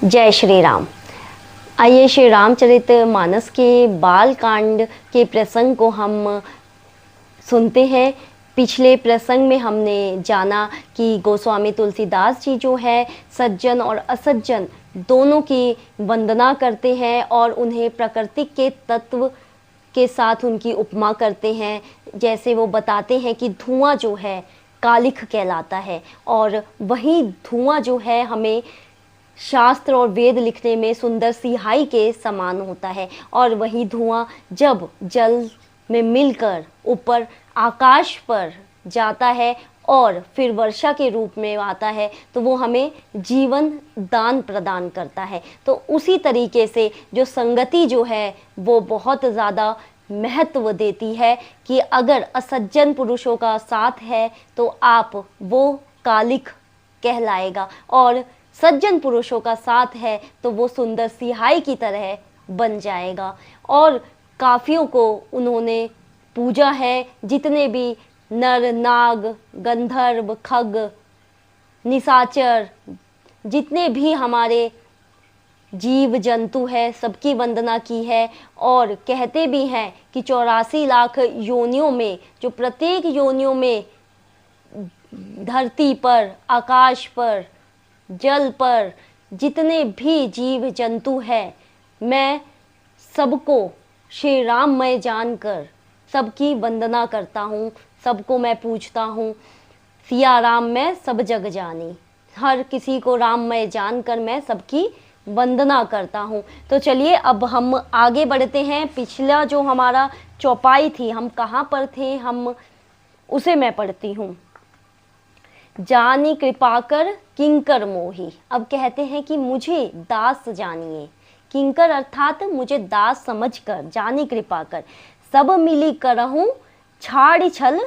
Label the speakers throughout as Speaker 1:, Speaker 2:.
Speaker 1: जय श्री राम। आइए श्री रामचरित मानस के बाल कांड के प्रसंग को हम सुनते हैं। पिछले प्रसंग में हमने जाना कि गोस्वामी तुलसीदास जी जो है सज्जन और असज्जन दोनों की वंदना करते हैं और उन्हें प्रकृति के तत्व के साथ उनकी उपमा करते हैं। जैसे वो बताते हैं कि धुआं जो है कालिख कहलाता है और वही धुआं जो है हमें शास्त्र और वेद लिखने में सुंदर सिहाई के समान होता है और वही धुआं जब जल में मिलकर ऊपर आकाश पर जाता है और फिर वर्षा के रूप में आता है तो वो हमें जीवन दान प्रदान करता है। तो उसी तरीके से जो संगति जो है वो बहुत ज़्यादा महत्व देती है कि अगर असज्जन पुरुषों का साथ है तो आप वो कालिख कहलाएगा और सज्जन पुरुषों का साथ है तो वो सुंदर सिहाई की तरह बन जाएगा। और काफियों को उन्होंने पूजा है, जितने भी नर नाग गंधर्व खग निशाचर जितने भी हमारे जीव जंतु है सबकी वंदना की है। और कहते भी हैं कि 84 लाख योनियों में जो प्रत्येक योनियों में धरती पर आकाश पर जल पर जितने भी जीव जंतु है मैं सबको श्री राममय जानकर सबकी वंदना करता हूँ, सबको मैं पूछता हूँ। सिया राम मैं सब जग जानी, हर किसी को राममय जानकर मैं सबकी वंदना करता हूँ। तो चलिए अब हम आगे बढ़ते हैं। पिछला जो हमारा चौपाई थी हम कहाँ पर थे, हम उसे मैं पढ़ती हूँ। जानी कृपा कर किंकर मोही। अब कहते हैं कि मुझे दास जानिए। किंकर अर्थात मुझे दास समझकर, जानी कृपा कर। सब मिली करहूँ छाड़ छल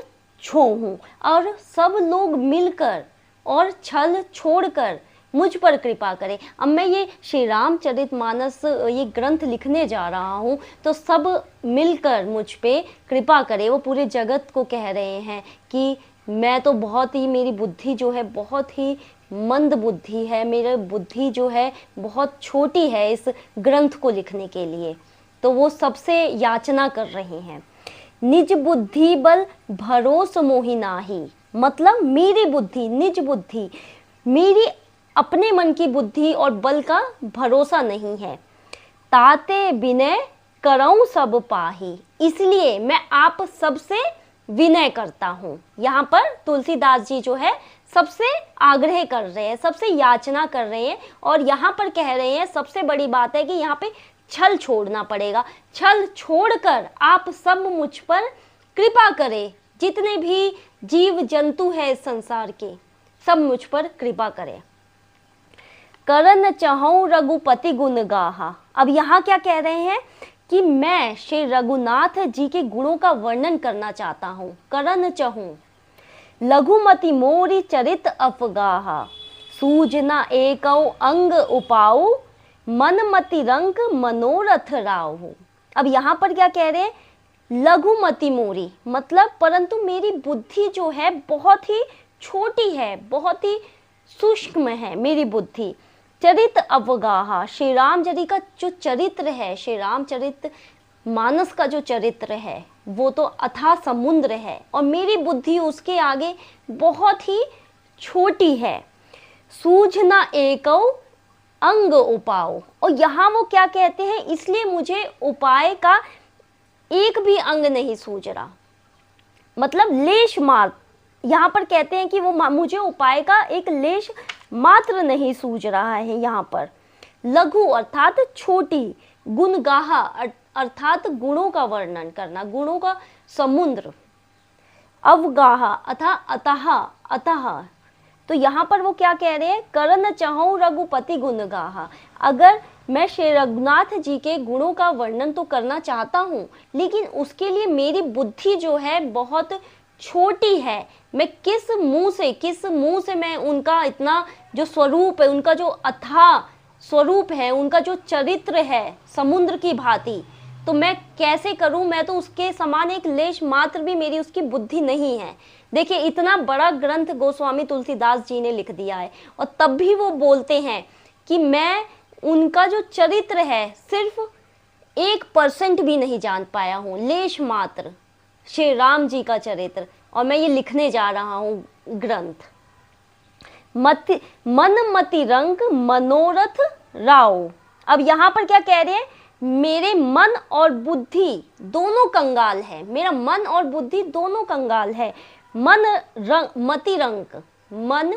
Speaker 1: छोहूँ। और सब लोग मिलकर और छल छोड़कर मुझ पर कृपा करें। अब मैं ये श्री रामचरितमानस ये ग्रंथ लिखने जा रहा हूँ तो सब मिलकर मुझ पे कृपा करें। वो पूरे जगत को कह रहे हैं कि मैं तो बहुत ही, मेरी बुद्धि जो है बहुत ही मंद बुद्धि है, मेरी बुद्धि जो है बहुत छोटी है इस ग्रंथ को लिखने के लिए। तो वो सबसे याचना कर रहे हैं। निज बुद्धि बल भरोस मोहि नाही। मतलब मेरी बुद्धि, निज बुद्धि, मेरी अपने मन की बुद्धि और बल का भरोसा नहीं है। ताते विनय करऊं सब पाही। इसलिए मैं आप सबसे विनय करता हूँ। यहाँ पर तुलसीदास जी जो है सबसे आग्रह कर रहे हैं, सबसे याचना कर रहे हैं और यहाँ पर कह रहे हैं सबसे बड़ी बात है कि यहाँ पे छल छोड़ना पड़ेगा। छल छोड़कर आप सब मुझ पर कृपा करें। जितने भी जीव जंतु है इस संसार के सब मुझ पर कृपा करें। करन चाहूं रघुपति गुण गाहा। अब यहाँ क्या कह रहे हैं कि मैं श्री रघुनाथ जी के गुणों का वर्णन करना चाहता हूँ। करन चाहूं लघुमति मोरी चरित अफगाहा। सूजना एकौ अंग उपाऊ मनमति रंग मनोरथ राहु। अब यहाँ पर क्या कह रहे हैं, लघुमति मोरी मतलब परंतु मेरी बुद्धि जो है बहुत ही छोटी है, बहुत ही सूक्ष्म है मेरी बुद्धि। चरित अवगाहा, श्री राम जी का जो चरित्र है, श्री रामचरित मानस का जो चरित्र है वो तो अथाह समुद्र है और मेरी बुद्धि उसके आगे बहुत ही छोटी है। सूझना एकौ अंग उपाओ। और यहाँ वो क्या कहते हैं, इसलिए मुझे उपाय का एक भी अंग नहीं सूझ रहा। मतलब लेश मात्र, यहाँ पर कहते हैं कि वो मुझे उपाय का एक लेश मात्र नहीं सूझ रहा है। यहाँ पर लघु अर्थात छोटी, गुणगाहा अर्थात गुणों का वर्णन करना, गुणों का समुद्र, अवगाहा अथा अतः अतः। तो यहाँ पर वो क्या कह रहे हैं, करन चाहूं रघुपति गुण गाहा। अगर मैं श्री रघुनाथ जी के गुणों का वर्णन तो करना चाहता हूँ लेकिन उसके लिए मेरी बुद्धि जो है बहुत छोटी है। मैं किस मुंह से मैं उनका इतना जो स्वरूप है, उनका जो अथाह स्वरूप है, उनका जो चरित्र है समुद्र की भांति, तो मैं कैसे करूं। मैं तो उसके समान एक लेश मात्र भी मेरी उसकी बुद्धि नहीं है। देखिए इतना बड़ा ग्रंथ गोस्वामी तुलसीदास जी ने लिख दिया है और तब भी वो बोलते हैं कि मैं उनका जो चरित्र है सिर्फ 1% भी नहीं जान पाया हूँ, लेश मात्र श्री राम जी का चरित्र, और मैं ये लिखने जा रहा हूँ ग्रंथ। मन मति रंग मनोरथ राव। अब यहाँ पर क्या कह रहे हैं, मेरे मन और बुद्धि दोनों कंगाल है, मेरा मन और बुद्धि दोनों कंगाल है। मन रंग मति रंग, मन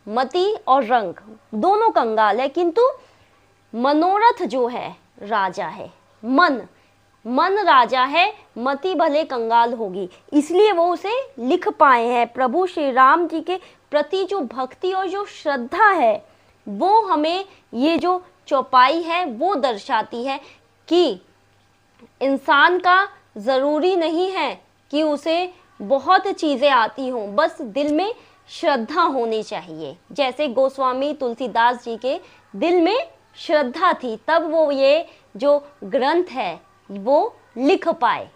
Speaker 1: मति और रंग दोनों कंगाल है, किंतु मनोरथ जो है राजा है। मन राजा है, मति भले कंगाल होगी, इसलिए वो उसे लिख पाए हैं। प्रभु श्री राम जी के प्रति जो भक्ति और जो श्रद्धा है वो हमें ये जो चौपाई है वो दर्शाती है कि इंसान का ज़रूरी नहीं है कि उसे बहुत चीज़ें आती हों, बस दिल में श्रद्धा होनी चाहिए। जैसे गोस्वामी तुलसीदास जी के दिल में श्रद्धा थी, तब वो ये जो ग्रंथ है वो लिख पाए।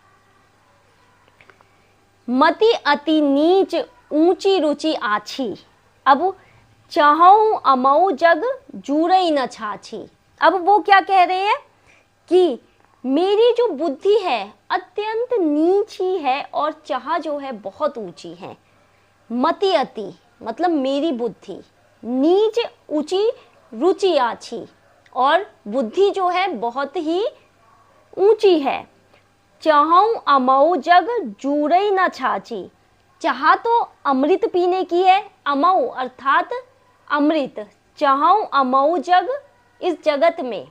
Speaker 1: मति अति नीच ऊंची रुचि आछी, अब चाहूं अमऊ जग जूरई न छाछी। अब वो क्या कह रहे हैं कि मेरी जो बुद्धि है अत्यंत नीची है और चाह जो है बहुत ऊंची है। मति अति मतलब मेरी बुद्धि, नीच ऊंची रुचि आछी, और बुद्धि जो है बहुत ही ऊंची है। चाहूं अमऊ जग जूरई न छाछी, चाह तो अमृत पीने की है, अमऊ अर्थात अमृत, चाहूं अमऊ जग इस जगत में,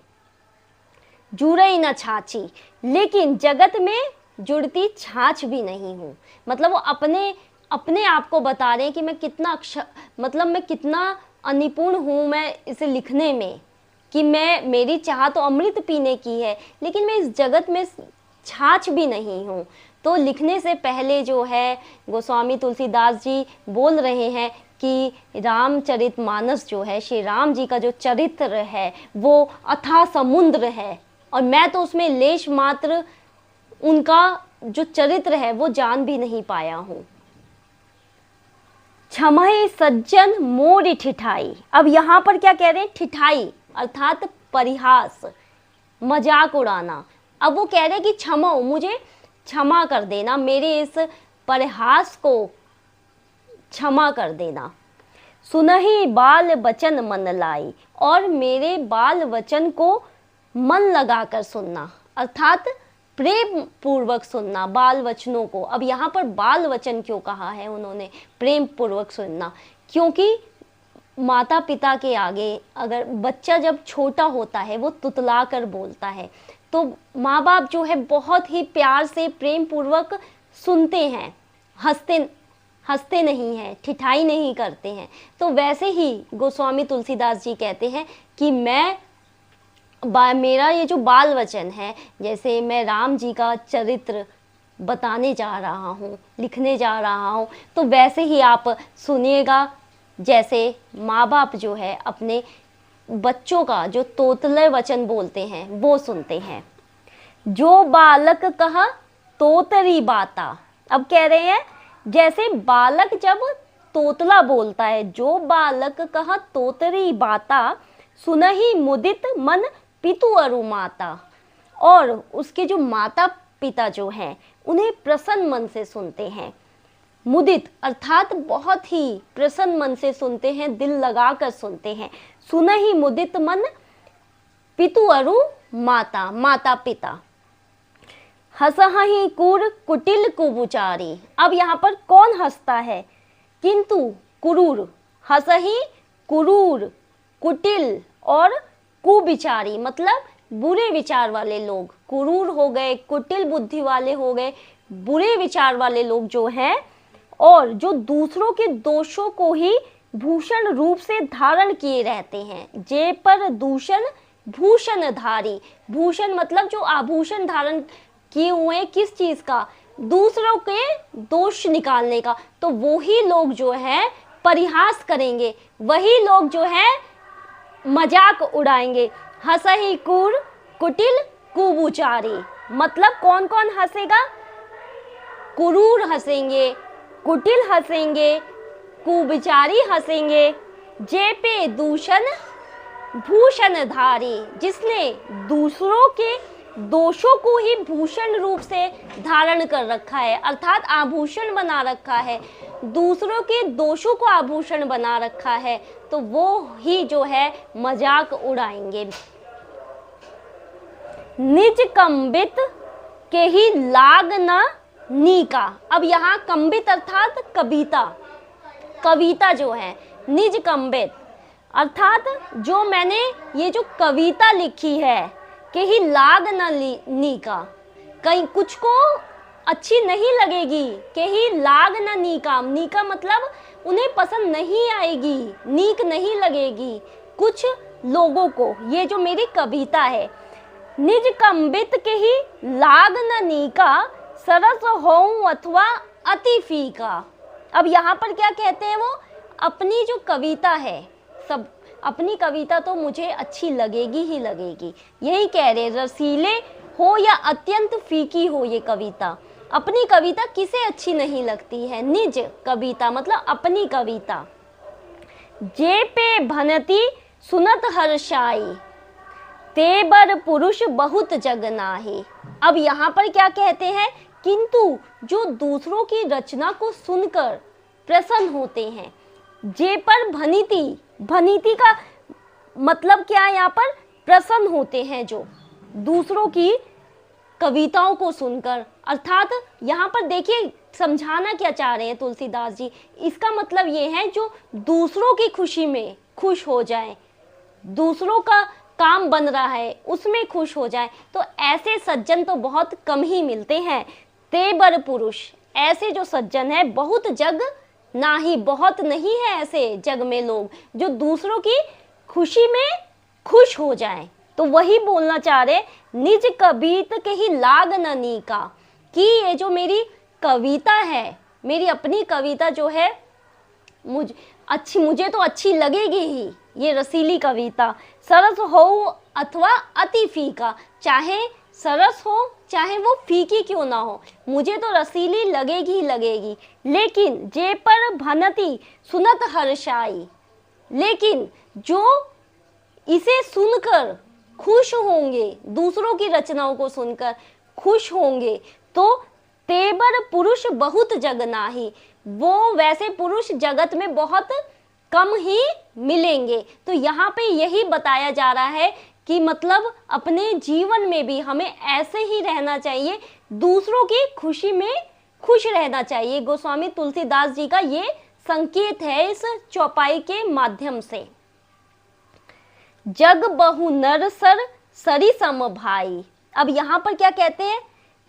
Speaker 1: जुड़ई न छाछी लेकिन जगत में जुड़ती छाछ भी नहीं हूँ। मतलब वो अपने आप को बता रहे हैं कि मैं कितना मतलब मैं कितना अनिपुण हूँ मैं इसे लिखने में, कि मेरी चाह तो अमृत पीने की है लेकिन मैं इस जगत में छाछ भी नहीं हूँ। तो लिखने से पहले जो है गोस्वामी तुलसीदास जी बोल रहे हैं कि रामचरितमानस जो है, श्री राम जी का जो चरित्र है वो अथाह समुद्र है, और मैं तो उसमें लेश मात्र उनका जो चरित्र है वो जान भी नहीं पाया हूँ। क्षमहि सज्जन मोरी ठिठाई, अब यहाँ पर क्या कह रहे हैं, ठिठाई अर्थात परिहास, मजाक उड़ाना। अब वो कह रहे हैं कि क्षमो, मुझे क्षमा कर देना, मेरे इस परिहास को क्षमा कर देना। सुनहि बाल वचन मन लाई, और मेरे बाल वचन को मन लगाकर सुनना, अर्थात प्रेम पूर्वक सुनना बाल वचनों को। अब यहाँ पर बाल वचन क्यों कहा है उन्होंने, प्रेम पूर्वक सुनना, क्योंकि माता पिता के आगे अगर बच्चा जब छोटा होता है वो तुतला कर बोलता है, तो माँ बाप जो है बहुत ही प्यार से प्रेम पूर्वक सुनते हैं, हंसते नहीं हैं, ठिठाई नहीं करते हैं। तो वैसे ही गोस्वामी तुलसीदास जी कहते हैं कि मेरा ये जो बाल वचन है, जैसे मैं राम जी का चरित्र बताने जा रहा हूँ, लिखने जा रहा हूँ, तो वैसे ही आप सुनिएगा जैसे माँ बाप जो है अपने बच्चों का जो तोतले वचन बोलते हैं वो सुनते हैं। जो बालक कहा तोतरी बाता, अब कह रहे हैं जैसे बालक जब तोतला बोलता है, जो बालक कहा तोतरी बाता सुनहि मुदित मन पितु अरु माता, और उसके जो माता पिता जो हैं उन्हें प्रसन्न मन से सुनते हैं। मुदित अर्थात बहुत ही प्रसन्न मन से सुनते हैं, दिल लगाकर सुनते हैं। सुनहि मुदित मन पितु अरु माता, माता पिता। हसहि कुर कुटिल कुबुचारी, अब यहाँ पर कौन हंसता है, किंतु कुरूर, हसहि कुरूर, कुटिल और कुविचारी मतलब बुरे विचार वाले लोग, कुरूर हो गए, कुटिल बुद्धि वाले हो गए, बुरे विचार वाले लोग जो हैं, और जो दूसरों के दोषों को ही भूषण रूप से धारण किए रहते हैं। जे पर दूषण भूषण धारी, भूषण मतलब जो आभूषण धारण किए हुए किस चीज का, दूसरों के दोष निकालने का, तो वो ही लोग जो है परिहास करेंगे, वही लोग जो है मजाक उड़ाएंगे। हसहि कुर कुटिल कुबुचारी, मतलब कौन कौन हंसेगा, कुरूर हंसेंगे, कुटिल हंसेंगे, कुविचारी हंसेंगे, जे पे दूषण भूषणधारी, जिसने दूसरों के दोषों को ही भूषण रूप से धारण कर रखा है, अर्थात आभूषण बना रखा है, दूसरों के दोषों को आभूषण बना रखा है, तो वो ही जो है मजाक उड़ाएंगे। निज कंबित के ही लाग न नीका। अब यहाँ कंबित अर्थात कविता, कविता जो है, निज कंबित अर्थात जो मैंने ये जो कविता लिखी है, कि ही लाग न नीका, कहीं कुछ को अच्छी नहीं लगेगी, कि ही लाग न नीका, नीका मतलब उन्हें पसंद नहीं आएगी, नीक नहीं लगेगी कुछ लोगों को, ये जो मेरी कविता है। निज कंबित के ही लाग न नीका, सरस होऊं अथवा अति फीका। अब यहाँ पर क्या कहते हैं वो, अपनी जो कविता है, सब अपनी कविता तो मुझे अच्छी लगेगी ही लगेगी, यही कह रहे, रसीले हो या अत्यंत फीकी हो ये कविता, अपनी कविता किसे अच्छी नहीं लगती है। निज कविता मतलब अपनी कविता। जे पे भनती सुनत हर्षाई, ते बर पुरुष बहुत जग नाही। अब यहाँ पर क्या कहते हैं, किंतु जो दूसरों की रचना को सुनकर प्रसन्न होते हैं, जे पर भनीति, भनीति का मतलब क्या है, यहाँ पर प्रसन्न होते हैं जो दूसरों की कविताओं को सुनकर, अर्थात यहाँ पर देखिए समझाना क्या चाह रहे हैं तुलसीदास जी, इसका मतलब ये है जो दूसरों की खुशी में खुश हो जाए, दूसरों का काम बन रहा है उसमें खुश हो जाए, तो ऐसे सज्जन तो बहुत कम ही मिलते हैं। ते बर पुरुष, ऐसे जो सज्जन है बहुत जग नाही, बहुत नहीं है ऐसे जग में लोग जो दूसरों की खुशी में खुश हो जाएं। तो वही बोलना चाह रहे, निज कवित के ही लाग न नीका, कि ये जो मेरी कविता है, मेरी अपनी कविता जो है मुझे तो अच्छी लगेगी ही, ये रसीली कविता। सरस हो अथवा अति फीका, चाहे सरस हो चाहे वो फीकी क्यों ना हो, मुझे तो रसीली लगेगी ही लगेगी। लेकिन जे पर भनती सुनत हर्षाई, लेकिन जो इसे सुनकर खुश होंगे, दूसरों की रचनाओं को सुनकर खुश होंगे, तो तेबर पुरुष बहुत जग नाही, वो वैसे पुरुष जगत में बहुत कम ही मिलेंगे। तो यहाँ पे यही बताया जा रहा है कि मतलब अपने जीवन में भी हमें ऐसे ही रहना चाहिए, दूसरों की खुशी में खुश रहना चाहिए। गोस्वामी तुलसीदास जी का ये संकेत है इस चौपाई के माध्यम से। जग बहु नर सर सरी सम भाई। अब यहाँ पर क्या कहते हैं,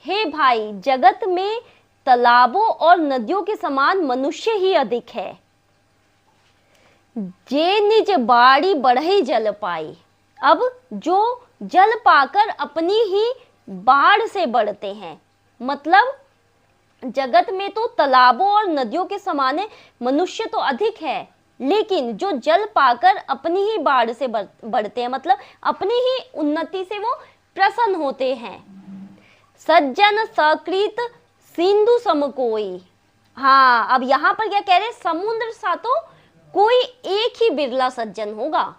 Speaker 1: हे भाई, जगत में तालाबों और नदियों के समान मनुष्य ही अधिक है। जे निज बाड़ी बढ़ई जल पाई। अब जो जल पाकर अपनी ही बाढ़ से बढ़ते हैं, मतलब जगत में तो तालाबों और नदियों के समान मनुष्य तो अधिक है, लेकिन जो जल पाकर अपनी ही बाढ़ से बढ़ते हैं, मतलब अपनी ही उन्नति से वो प्रसन्न होते हैं। सज्जन सकृत सिंधु सम कोई। हाँ, अब यहाँ पर क्या कह रहे हैं, समुद्र सा तो कोई एक ही बिरला सज्जन होगा,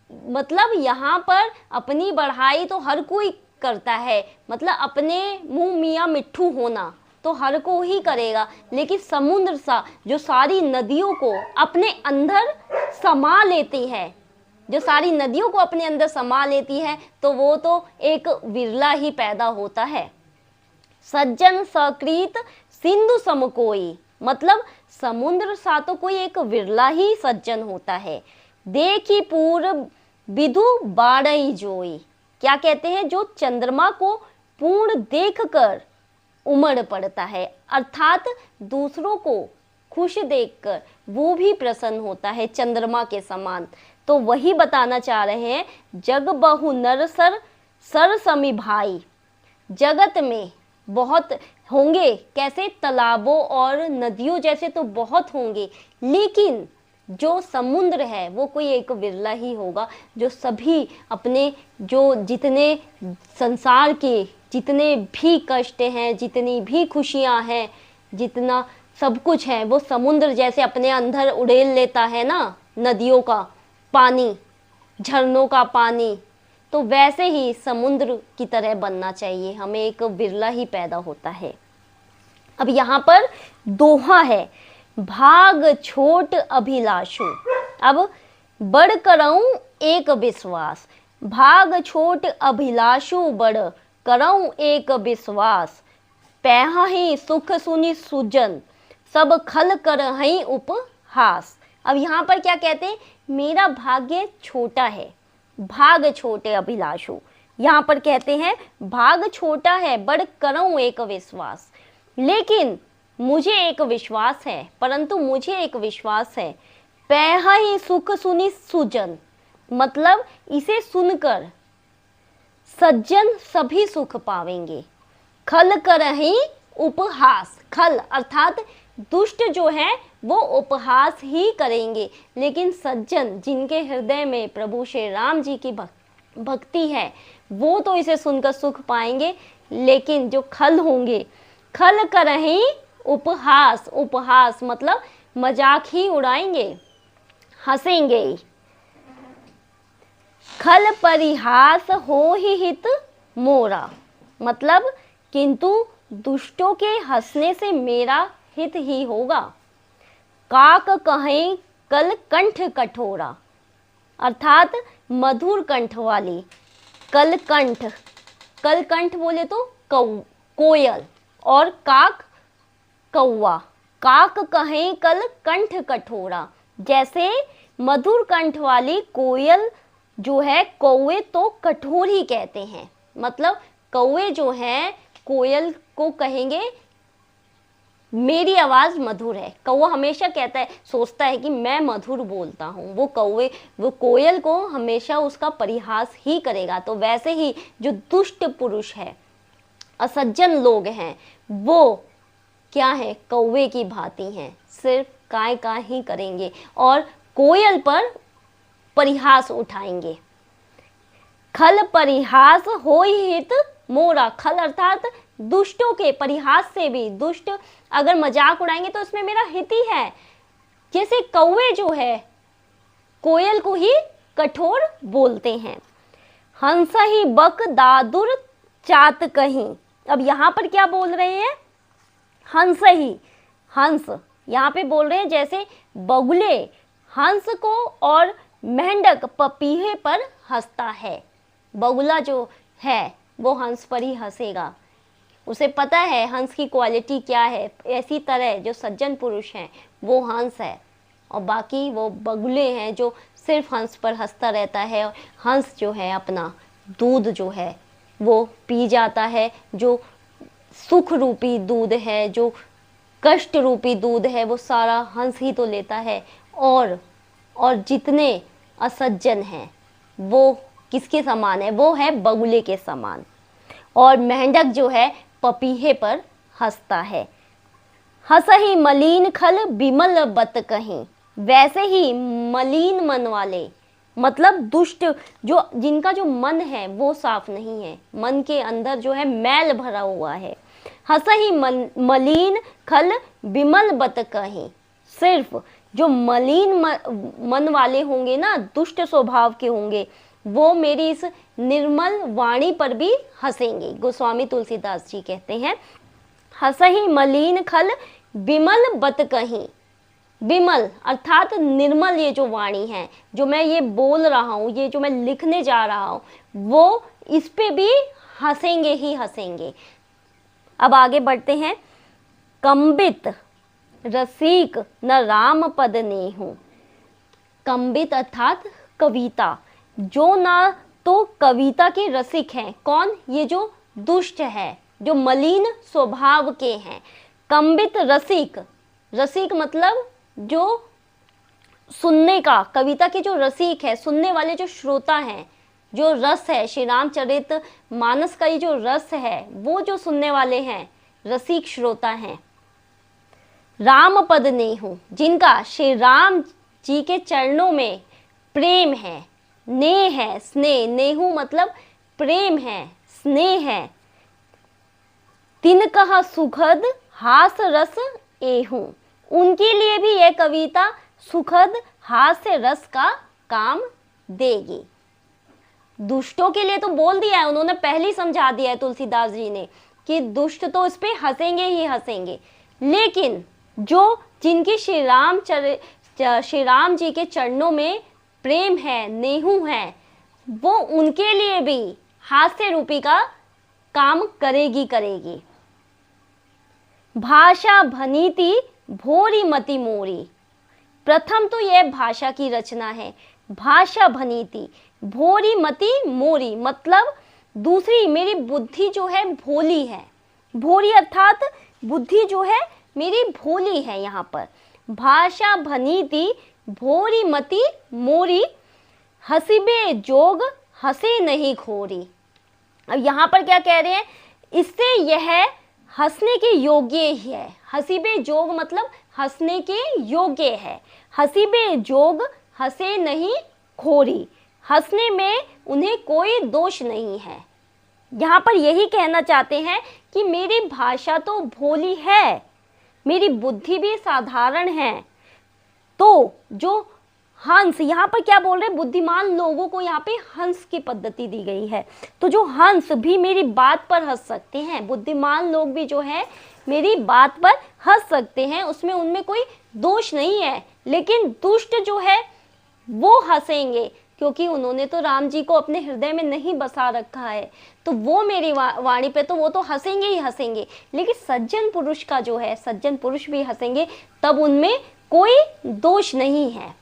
Speaker 1: मतलब यहाँ पर अपनी बढ़ाई तो हर कोई करता है, मतलब अपने मुंह मियाँ मिट्ठू होना तो हर को ही करेगा, लेकिन समुद्र सा जो सारी नदियों को अपने अंदर समा लेती है, जो सारी नदियों को अपने अंदर समा लेती है, तो वो तो एक विरला ही पैदा होता है। सज्जन सकृत सिंधु सम कोई, मतलब समुद्र सा तो कोई एक विरला ही सज्जन होता है। देखी पूर्व विधु बाड़ई जोई। क्या कहते हैं, जो चंद्रमा को पूर्ण देखकर उमड़ पड़ता है, अर्थात दूसरों को खुश देखकर वो भी प्रसन्न होता है चंद्रमा के समान। तो वही बताना चाह रहे हैं, जग बहु नर सर समी भाई। जगत में बहुत होंगे, कैसे, तालाबों और नदियों जैसे तो बहुत होंगे, लेकिन जो समुद्र है वो कोई एक विरला ही होगा, जो सभी अपने जो जितने संसार के जितने भी कष्ट हैं, जितनी भी खुशियां हैं, जितना सब कुछ है, वो समुद्र जैसे अपने अंदर उड़ेल लेता है ना, नदियों का पानी, झरनों का पानी, तो वैसे ही समुद्र की तरह बनना चाहिए, हमें एक बिरला ही पैदा होता है। अब यहाँ पर दोहा है, भाग छोट अभिलाषु। अब बड़ करऊं एक विश्वास, भाग छोट अभिलाषु बड़ करऊं एक विश्वास, पैहि सुख सुनि सुजन सब खल करहि उपहास। अब यहाँ पर क्या कहते हैं, मेरा भाग्य छोटा है, भाग छोटे अभिलाषु। यहाँ पर कहते हैं भाग छोटा है, बड़ करऊं एक विश्वास, लेकिन मुझे एक विश्वास है, परंतु मुझे एक विश्वास है, पैहि सुख सुनि सुजन, मतलब इसे सुनकर सज्जन सभी सुख पावेंगे। खल करहि उपहास, खल अर्थात दुष्ट जो है वो उपहास ही करेंगे, लेकिन सज्जन जिनके हृदय में प्रभु श्री राम जी की भक्ति है वो तो इसे सुनकर सुख पाएंगे, लेकिन जो खल होंगे, खल करहि उपहास, उपहास मतलब मजाक ही उड़ाएंगे, हंसेंगे। खल परिहास हो ही हित मोरा, मतलब किंतु दुष्टों के हंसने से मेरा हित ही होगा। काक कहें कल कंठ कठोरा, अर्थात मधुर कंठ वाली, कल कंठ, कल कंठ बोले तो कोयल, और काक कौवा, काक कहें कल कंठ कठोरा, जैसे मधुर कंठ वाली कोयल जो है कौवे तो कठोर ही कहते हैं, मतलब कौवे जो हैं कोयल को कहेंगे मेरी आवाज़ मधुर है। कौवा हमेशा कहता है, सोचता है कि मैं मधुर बोलता हूँ, वो कोयल को हमेशा उसका परिहास ही करेगा। तो वैसे ही जो दुष्ट पुरुष है, असज्जन लोग हैं, वो क्या है, कौवे की भांति हैं, सिर्फ काय काय ही करेंगे और कोयल पर परिहास उठाएंगे। खल परिहास होई हित मोरा, खल अर्थात दुष्टों के परिहास से भी, दुष्ट अगर मजाक उड़ाएंगे तो उसमें मेरा हित ही है। जैसे कौवे जो है कोयल को ही कठोर बोलते हैं। हंस ही बक दादुर चात कहीं, अब यहाँ पर क्या बोल रहे हैं, हंस ही, हंस यहाँ पे बोल रहे हैं जैसे बगुले हंस को और मेंढक पपीहे पर हंसता है। बगुला जो है वो हंस पर ही हंसेगा, उसे पता है हंस की क्वालिटी क्या है। ऐसी तरह जो सज्जन पुरुष हैं वो हंस है, और बाकी वो बगुले हैं जो सिर्फ हंस पर हंसता रहता है। और हंस जो है अपना दूध जो है वो पी जाता है, जो सुख रूपी दूध है, जो कष्ट रूपी दूध है, वो सारा हंस ही तो लेता है। और जितने असज्जन हैं वो किसके समान है, वो है बगुले के समान। और मेंढक जो है पपीहे पर हंसता है। हंसहि मलिन खल बिमल बत कहीं, वैसे ही मलिन मन वाले, मतलब दुष्ट, जो जिनका जो मन है वो साफ नहीं है, मन के अंदर जो है मैल भरा हुआ है। हंसहि मलिन खल बिमल बत कहीं, सिर्फ जो मलिन मन वाले होंगे ना, दुष्ट स्वभाव के होंगे, वो मेरी इस निर्मल वाणी पर भी हंसेंगे। गोस्वामी तुलसीदास जी कहते हैं, हंसहि मलिन खल बिमल बत कहीं, बिमल अर्थात निर्मल, ये जो वाणी है, जो मैं ये बोल रहा हूँ, ये जो मैं लिखने जा रहा हूँ, वो इस पे भी हंसेंगे ही हंसेंगे। अब आगे बढ़ते हैं। कंबित रसिक न राम पद नेहु, कंबित अर्थात कविता, जो ना तो कविता के रसिक हैं, कौन, ये जो दुष्ट है, जो मलिन स्वभाव के हैं। कंबित रसिक, रसिक मतलब जो सुनने का, कविता के जो रसिक है, सुनने वाले जो श्रोता हैं, जो रस है, श्री रामचरित मानस का ये जो रस है, वो जो सुनने वाले हैं, रसिक श्रोता हैं। राम पद नेहु, जिनका श्री राम जी के चरणों में प्रेम है, नेह है, स्नेह, नेहु मतलब प्रेम है, स्नेह है। तिन कहा सुखद हास रस एहू, उनके लिए भी यह कविता सुखद हास्य रस का काम देगी। दुष्टों के लिए तो बोल दिया है, उन्होंने पहले ही समझा दिया है तुलसीदास जी ने कि दुष्ट तो इस पे हंसेंगे ही हंसेंगे, लेकिन जो जिनकी श्री राम जी के चरणों में प्रेम है, नेहू है, वो उनके लिए भी हास्य रूपी का काम करेगी करेगी। भाषा भनीति भोरी मति मोरी। प्रथम तो यह भाषा की रचना है, भाषा भनीति भोरी मति मोरी, मतलब दूसरी मेरी बुद्धि जो है भोली है। भोरी अर्थात बुद्धि जो है मेरी भोली है। यहाँ पर भाषा भनीति भोरी मति मोरी, हसीबे जोग हंसे नहीं खोरी। अब यहाँ पर क्या कह रहे हैं, इससे यह हंसने के योग्य ही है। हसीबे जोग मतलब हंसने के योग्य है। हसीबे जोग हंसे नहीं खोरी, हंसने में उन्हें कोई दोष नहीं है। यहाँ पर यही कहना चाहते हैं कि मेरी भाषा तो भोली है, मेरी बुद्धि भी साधारण है, तो जो हंस, यहाँ पर क्या बोल रहे हैं, बुद्धिमान लोगों को यहाँ पे हंस की पद्धति दी गई है, तो जो हंस भी मेरी बात पर हंस सकते हैं, बुद्धिमान लोग भी जो है मेरी बात पर हंस सकते हैं, उसमें उनमें कोई दोष नहीं है। लेकिन दुष्ट जो है वो हंसेंगे, क्योंकि उन्होंने तो राम जी को अपने हृदय में नहीं बसा रखा है, तो वो मेरी वाणी पे तो वो तो हंसेंगे ही हंसेंगे। लेकिन सज्जन पुरुष का जो है, सज्जन पुरुष भी हंसेंगे, तब उनमें कोई दोष नहीं है।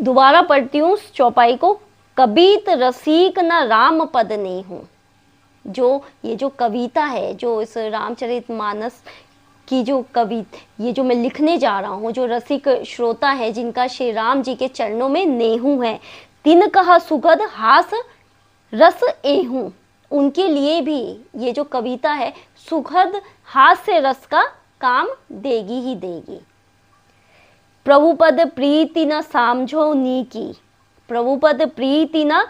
Speaker 1: दोबारा पढ़ती हूँ चौपाई को। कबीत रसिक न राम पद नहीं हूँ। जो ये जो कविता है, जो इस रामचरितमानस की जो ये जो मैं लिखने जा रहा हूँ, जो रसिक श्रोता है जिनका श्री राम जी के चरणों में नेहू है, तिन कहा सुगध हास रस एहूं, उनके लिए भी ये जो कविता है सुगध हास्य रस का काम देगी ही देगी। प्रभुपद प्रीति न सामझो नी की, प्रभुपद प्रीति न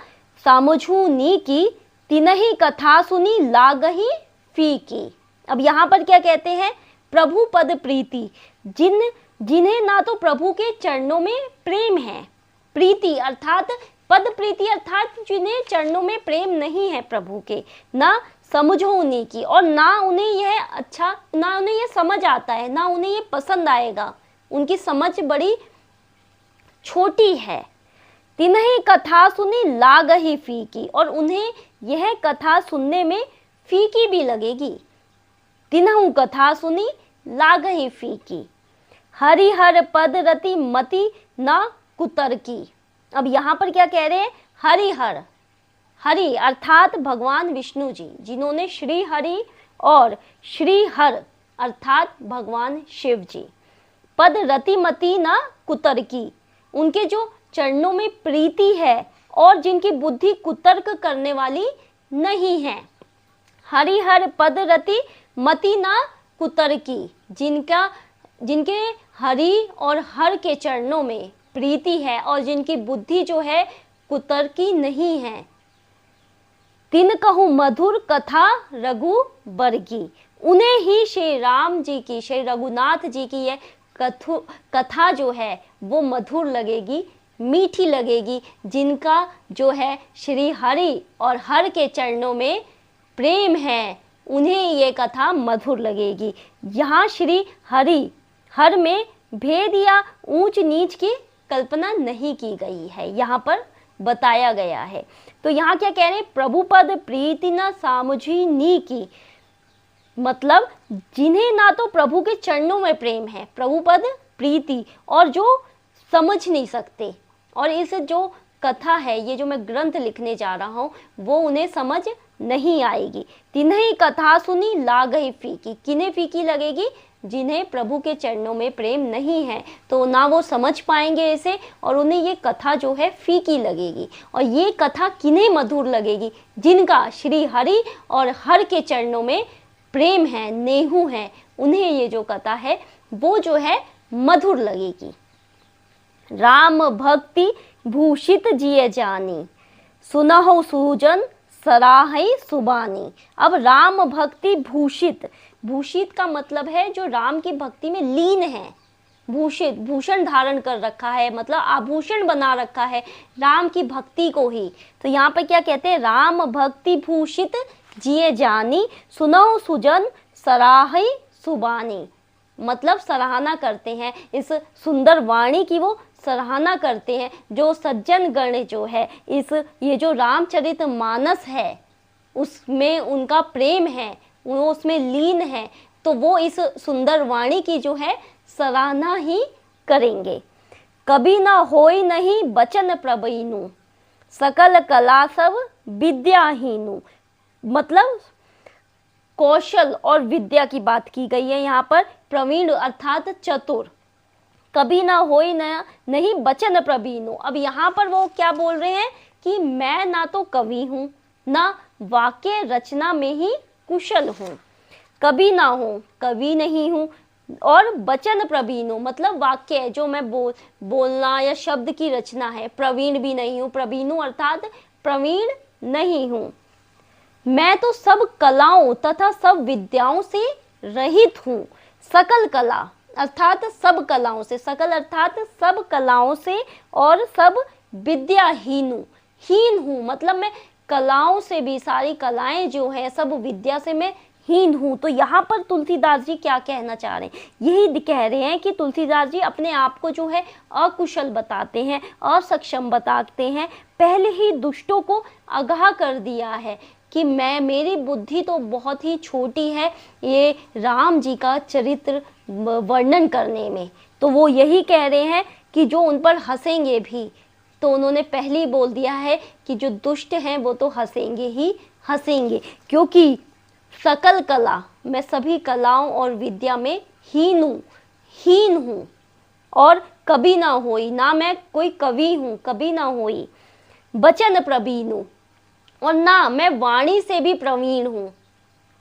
Speaker 1: सामझू नी की, तिनहि कथा सुनी लागही फीकी। अब यहाँ पर क्या कहते हैं, प्रभु पद प्रीति, जिन्हें ना तो प्रभु के चरणों में प्रेम है, प्रीति अर्थात पद प्रीति अर्थात जिन्हें चरणों में प्रेम नहीं है प्रभु के, ना समझो उन्हीं की, और ना उन्हें यह अच्छा, ना उन्हें यह समझ आता है, ना उन्हें यह पसंद आएगा, उनकी समझ बड़ी छोटी है। तिन्हीं कथा सुनी लागही फीकी, और उन्हें यह कथा सुनने में फीकी भी लगेगी। तिन्हु कथा सुनी लागही फीकी, हरिहर पद रति मति न कुतर्की। अब यहाँ पर क्या कह रहे हैं, हरिहर, हरि अर्थात भगवान विष्णु जी, जिन्होंने श्री हरि और श्री हर अर्थात भगवान शिव जी, पद रति मति न कुतर्की, उनके जो चरणों में प्रीति है और जिनकी बुद्धि कुतर्क करने वाली नहीं है। हरिहर पद रति मति न कुतर्की, जिनके हरि और हर के चरणों में प्रीति है और जिनकी बुद्धि जो है कुतर्की नहीं है। तिन कहूँ मधुर कथा रघु बरगी, उन्हें ही श्री राम जी की, श्री रघुनाथ जी की यह कथा जो है वो मधुर लगेगी, मीठी लगेगी, जिनका जो है श्री हरि और हर के चरणों में प्रेम है, उन्हें ये कथा मधुर लगेगी। यहाँ श्री हरि हर में भेद या ऊंच नीच की कल्पना नहीं की गई है, यहाँ पर बताया गया है। तो यहाँ क्या कह रहे हैं, प्रभुपद प्रीति न सामुझी नी की, मतलब जिन्हें ना तो प्रभु के चरणों में प्रेम है, प्रभुपद प्रीति, और जो समझ नहीं सकते, और इस जो कथा है, ये जो मैं ग्रंथ लिखने जा रहा हूँ, वो उन्हें समझ नहीं आएगी। तिन्हीं कथा सुनी लागही फीकी, किन्हें फीकी लगेगी, जिन्हें प्रभु के चरणों में प्रेम नहीं है, तो ना वो समझ पाएंगे इसे, और उन्हें ये कथा जो है फीकी लगेगी। और ये कथा किन्हें मधुर लगेगी, जिनका श्री हरि और हर के चरणों में प्रेम है, नेहू है, उन्हें ये जो कथा है वो जो है मधुर लगेगी। राम भक्ति भूषित जिय जानी, सुनहु सुजन सराहई सुबानी। अब राम भक्ति भूषित, भूषित का मतलब है जो राम की भक्ति में लीन है, भूषित, भूषण धारण कर रखा है, मतलब आभूषण बना रखा है राम की भक्ति को ही। तो यहाँ पर क्या कहते हैं, राम भक्ति भूषित जिए जानी, सुनो सुजन सराही सुबानी। मतलब सराहना करते हैं इस सुंदर वाणी की, वो सराहना करते हैं जो सज्जन गण जो है, इस ये जो रामचरित मानस है उसमें उनका प्रेम है, वो उसमें लीन है, तो वो इस सुंदर वाणी की जो है सराहना ही करेंगे। कभी ना होई नहीं बचन प्रवीणु, सकल कला सब विद्याहीनु। मतलब कौशल और विद्या की बात की गई है यहाँ पर। प्रवीण अर्थात चतुर। कभी ना होई ना नहीं बचन प्रवीणु। अब यहाँ पर वो क्या बोल रहे हैं कि मैं ना तो कवि हूँ, ना वाक्य रचना में ही कुशल हूँ। कभी ना हो, कवि नहीं हूँ, और बचन प्रवीणु मतलब वाक्य जो मैं बोलना या शब्द की रचना है, प्रवीण भी नहीं हूँ। प्रवीणु अर्थात प्रवीण नहीं हूँ। मैं तो सब कलाओं तथा सब विद्याओं से रहित हूँ। सकल कला अर्थात सब कलाओं से, सकल अर्थात सब कलाओं से, और सब विद्याहीन हूँ। मतलब मैं कलाओं से भी, सारी कलाएं जो है, सब विद्या से मैं हीन हूँ। तो यहाँ पर तुलसीदास जी क्या कहना चाह रहे हैं, यही कह रहे हैं कि तुलसीदास जी अपने आप को जो है अकुशल बताते हैं, असक्षम बताते हैं। पहले ही दुष्टों को आगाह कर दिया है कि मेरी बुद्धि तो बहुत ही छोटी है ये राम जी का चरित्र वर्णन करने में। तो वो यही कह रहे हैं कि जो उन पर हंसेंगे भी, तो उन्होंने पहले ही बोल दिया है कि जो दुष्ट हैं वो तो हंसेंगे ही हंसेंगे, क्योंकि सकल कला, मैं सभी कलाओं और विद्या में हीन हूँ। और कभी ना होई, ना मैं कोई कवि हूँ, कभी ना होई। बचन प्रवीण हूँ, और ना मैं वाणी से भी प्रवीण हूँ।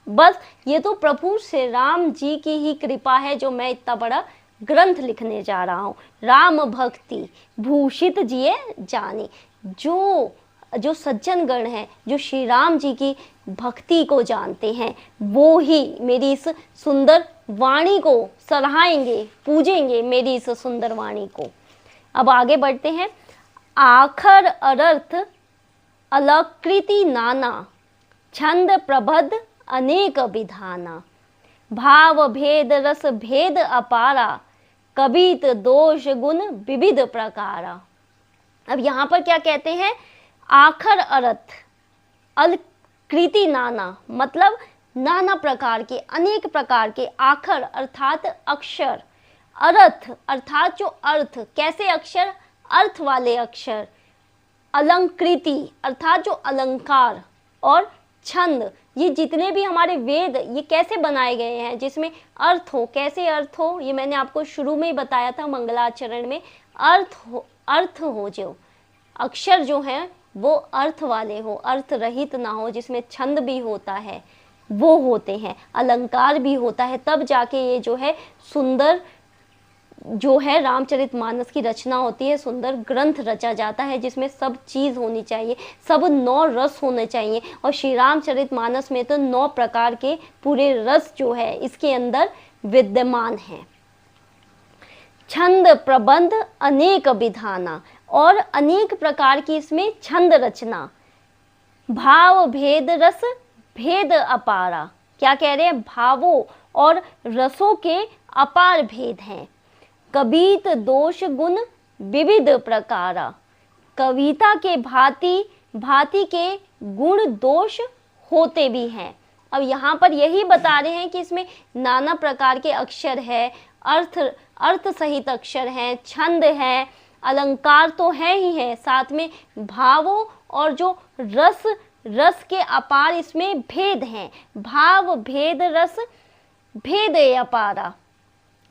Speaker 1: बस ये तो प्रभु श्री राम जी की ही कृपा है जो मैं इतना बड़ा ग्रंथ लिखने जा रहा हूँ। राम भक्ति भूषित जिए जानी। जो सज्जन गण हैं, जो श्री राम जी की भक्ति को जानते हैं, वो ही मेरी इस सुंदर वाणी को सराहेंगे, पूजेंगे मेरी इस सुंदर वाणी को। अब आगे बढ़ते हैं। आखर अर्थ अलकृति नाना, छंद प्रबद्ध अनेक विधाना। भाव भेद रस भेद अपारा, कवित दोष गुण विविध प्रकारा। अब यहाँ पर क्या कहते हैं, आखर अर्थ अलकृति नाना, मतलब नाना प्रकार के, अनेक प्रकार के। आखर अर्थात अक्षर, अर्थ अर्थात जो अर्थ, कैसे अक्षर, अर्थ वाले अक्षर। अलंकृति अर्थात जो अलंकार, और छंद, ये जितने भी हमारे वेद ये कैसे बनाए गए हैं, जिसमें अर्थ हो। कैसे अर्थ हो, ये मैंने आपको शुरू में ही बताया था मंगलाचरण में। अर्थ हो, जो अक्षर जो हैं वो अर्थ वाले हो, अर्थ रहित ना हो, जिसमें छंद भी होता है, वो होते हैं, अलंकार भी होता है। तब जाके ये जो है सुंदर जो है रामचरितमानस की रचना होती है, सुंदर ग्रंथ रचा जाता है, जिसमें सब चीज़ होनी चाहिए, सब 9 रस होने चाहिए। और श्री रामचरितमानस में तो 9 प्रकार के पूरे रस जो है इसके अंदर विद्यमान है। छंद प्रबंध अनेक विधाना, और अनेक प्रकार की इसमें छंद रचना। भाव भेद रस भेद अपारा, क्या कह रहे हैं, भावों और रसों के अपार भेद हैं। कवित दोष गुण विविध प्रकारा, कविता के भांति भांति के गुण दोष होते भी हैं। अब यहाँ पर यही बता रहे हैं कि इसमें नाना प्रकार के अक्षर है, अर्थ सहित अक्षर हैं, छंद है, अलंकार तो है ही है, साथ में भावों और जो रस के अपार इसमें भेद हैं। भाव भेद रस भेद अपारा,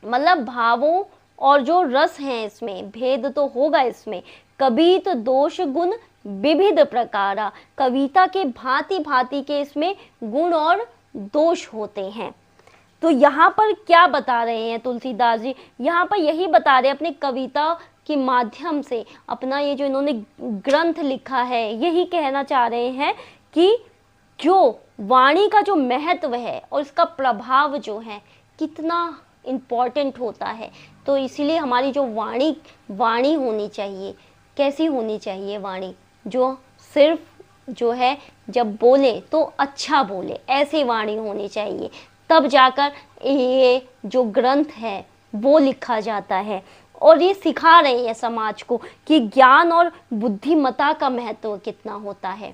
Speaker 1: मतलब भावों और जो रस हैं इसमें भेद तो होगा इसमें। कवित दोष गुण विविध प्रकारा, कविता के भांति भांति के इसमें गुण और दोष होते हैं। तो यहाँ पर क्या बता रहे हैं तुलसीदास जी, यहाँ पर यही बता रहे हैं अपने कविता के माध्यम से, अपना ये जो इन्होंने ग्रंथ लिखा है, यही कहना चाह रहे हैं कि जो वाणी का जो महत्व है और इसका प्रभाव जो है कितना इम्पॉर्टेंट होता है। तो इसीलिए हमारी जो वाणी होनी चाहिए, कैसी होनी चाहिए वाणी, जो सिर्फ जो है जब बोले तो अच्छा बोले, ऐसी वाणी होनी चाहिए। तब जाकर ये जो ग्रंथ है वो लिखा जाता है। और ये सिखा रहे हैं समाज को कि ज्ञान और बुद्धिमत्ता का महत्व कितना होता है।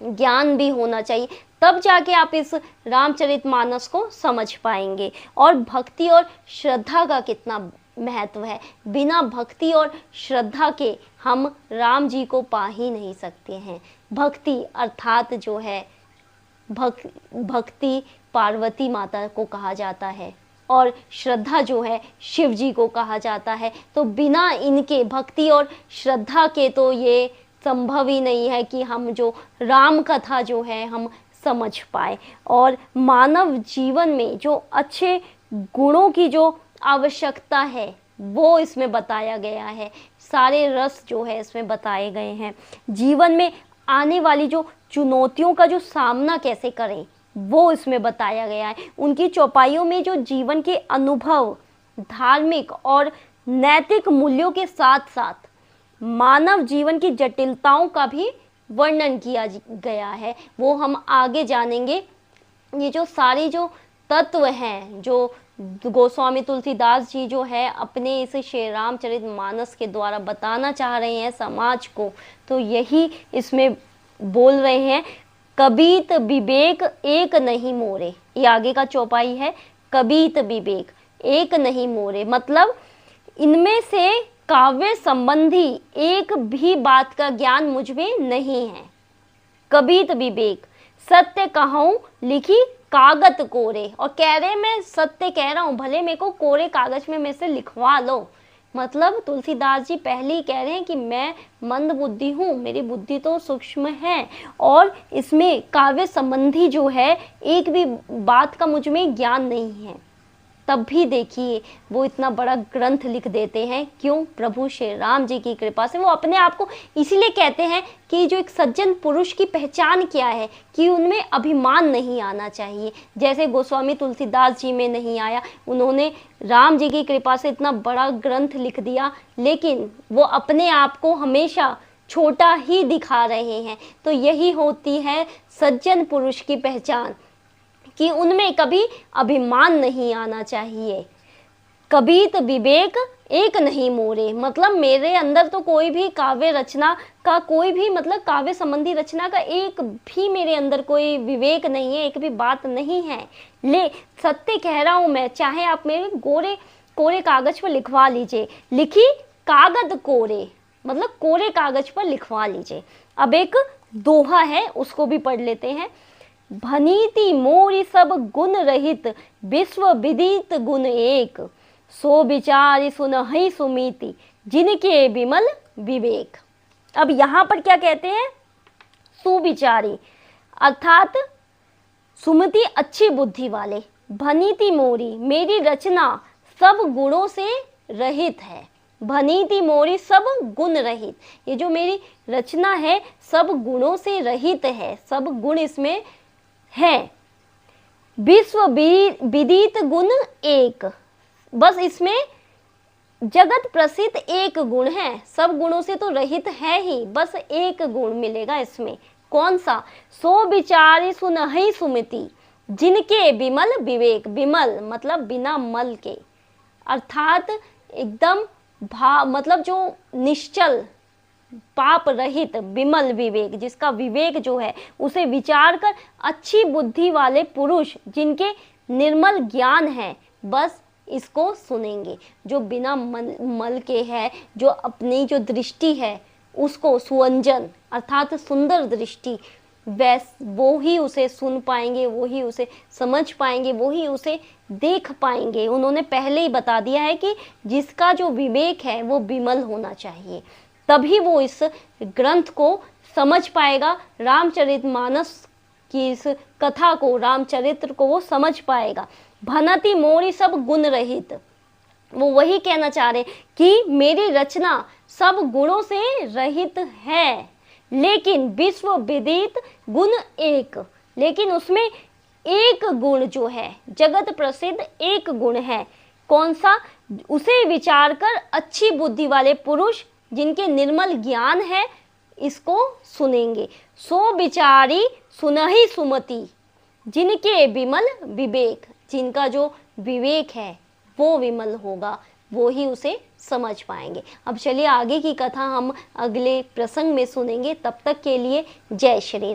Speaker 1: ज्ञान भी होना चाहिए, तब जाके आप इस रामचरितमानस को समझ पाएंगे। और भक्ति और श्रद्धा का कितना महत्व है, बिना भक्ति और श्रद्धा के हम राम जी को पा ही नहीं सकते हैं। भक्ति अर्थात जो है भक्ति पार्वती माता को कहा जाता है और श्रद्धा जो है शिव जी को कहा जाता है। तो बिना इनके, भक्ति और श्रद्धा के, तो ये संभव ही नहीं है कि हम जो राम कथा जो है हम समझ पाए। और मानव जीवन में जो अच्छे गुणों की जो आवश्यकता है वो इसमें बताया गया है। सारे रस जो है इसमें बताए गए हैं। जीवन में आने वाली जो चुनौतियों का जो सामना कैसे करें वो इसमें बताया गया है। उनकी चौपाइयों में जो जीवन के अनुभव, धार्मिक और नैतिक मूल्यों के साथ साथ मानव जीवन की जटिलताओं का भी वर्णन किया गया है, वो हम आगे जानेंगे। ये जो सारी जो तत्व हैं जो गोस्वामी तुलसीदास जी जो है अपने इस श्री रामचरितमानस के द्वारा बताना चाह रहे हैं समाज को, तो यही इसमें बोल रहे हैं। कबीत विवेक एक नहीं मोरे, ये आगे का चौपाई है। कबीत विवेक एक नहीं मोरे, मतलब इनमें से काव्य संबंधी एक भी बात का ज्ञान मुझ में नहीं है। कबीत विवेक, सत्य कहूँ लिखी कागत कोरे, और कह रहे मैं सत्य कह रहा हूँ, भले मेरे को कोरे कागज में मेरे से लिखवा लो। मतलब तुलसीदास जी पहले ही कह रहे हैं कि मैं मंद बुद्धि हूँ, मेरी बुद्धि तो सूक्ष्म है और इसमें काव्य संबंधी जो है एक भी बात का मुझ में ज्ञान नहीं है। तब भी देखिए वो इतना बड़ा ग्रंथ लिख देते हैं। क्यों? प्रभु श्री राम जी की कृपा से। वो अपने आप को इसीलिए कहते हैं कि जो एक सज्जन पुरुष की पहचान क्या है कि उनमें अभिमान नहीं आना चाहिए। जैसे गोस्वामी तुलसीदास जी में नहीं आया, उन्होंने राम जी की कृपा से इतना बड़ा ग्रंथ लिख दिया, लेकिन वो अपने आप को हमेशा छोटा ही दिखा रहे हैं। तो यही होती है सज्जन पुरुष की पहचान कि उनमें कभी अभिमान नहीं आना चाहिए। कबीत विवेक एक नहीं मोरे, मतलब मेरे अंदर तो कोई भी काव्य रचना का, कोई भी मतलब काव्य संबंधी रचना का एक भी मेरे अंदर कोई विवेक नहीं है, एक भी बात नहीं है। ले सत्य कह रहा हूँ मैं, चाहे आप मेरे कोरे कागज पर लिखवा लीजिए। लिखी कागज कोरे, मतलब कोरे कागज पर लिखवा लीजिए। अब एक दोहा है उसको भी पढ़ लेते हैं। भनीति मोरी सब गुण रहित, विश्व विदित गुण एक, सो विचारी सुनहि सुमीति, जिनके विमल विवेक। अब यहाँ पर क्या कहते हैं? सुविचारी अर्थात सुमति अच्छी बुद्धि वाले। भनीति मोरी, मेरी रचना सब गुणों से रहित है। भनीति मोरी सब गुण रहित, ये जो मेरी रचना है सब गुणों से रहित है, सब गुण इसमें है। विश्व विदित गुण एक, बस इसमें जगत प्रसिद्ध एक गुण है, सब गुणों से तो रहित है ही, बस एक गुण मिलेगा इसमें। कौन सा? सो विचारी सुनहि सुमति, जिनके विमल विवेक। विमल मतलब बिना मल के, अर्थात एकदम मतलब जो निश्चल पाप रहित विमल विवेक, जिसका विवेक जो है उसे विचार कर अच्छी बुद्धि वाले पुरुष जिनके निर्मल ज्ञान है, बस इसको सुनेंगे। जो बिना मल के है, जो अपनी जो दृष्टि है उसको सुअंजन अर्थात सुंदर दृष्टि, वो ही उसे सुन पाएंगे, वो ही उसे समझ पाएंगे, वो ही उसे देख पाएंगे। उन्होंने पहले ही बता दिया है कि जिसका जो विवेक है वो विमल होना चाहिए, तभी वो इस ग्रंथ को समझ पाएगा। रामचरितमानस की इस कथा को, रामचरित्र को वो समझ पाएगा। भनति मोरी सब गुण रहित, वो वही कहना चाह रहे कि मेरी रचना सब गुणों से रहित है, लेकिन विश्व विदित गुण एक, लेकिन उसमें एक गुण जो है, जगत प्रसिद्ध एक गुण है। कौन सा? उसे विचार कर अच्छी बुद्धि वाले पुरुष जिनके निर्मल ज्ञान है इसको सुनेंगे। सो विचारी सुनहि सुमति, जिनके विमल विवेक, जिनका जो विवेक है वो विमल होगा, वो ही उसे समझ पाएंगे। अब चलिए आगे की कथा हम अगले प्रसंग में सुनेंगे। तब तक के लिए जय श्री राम।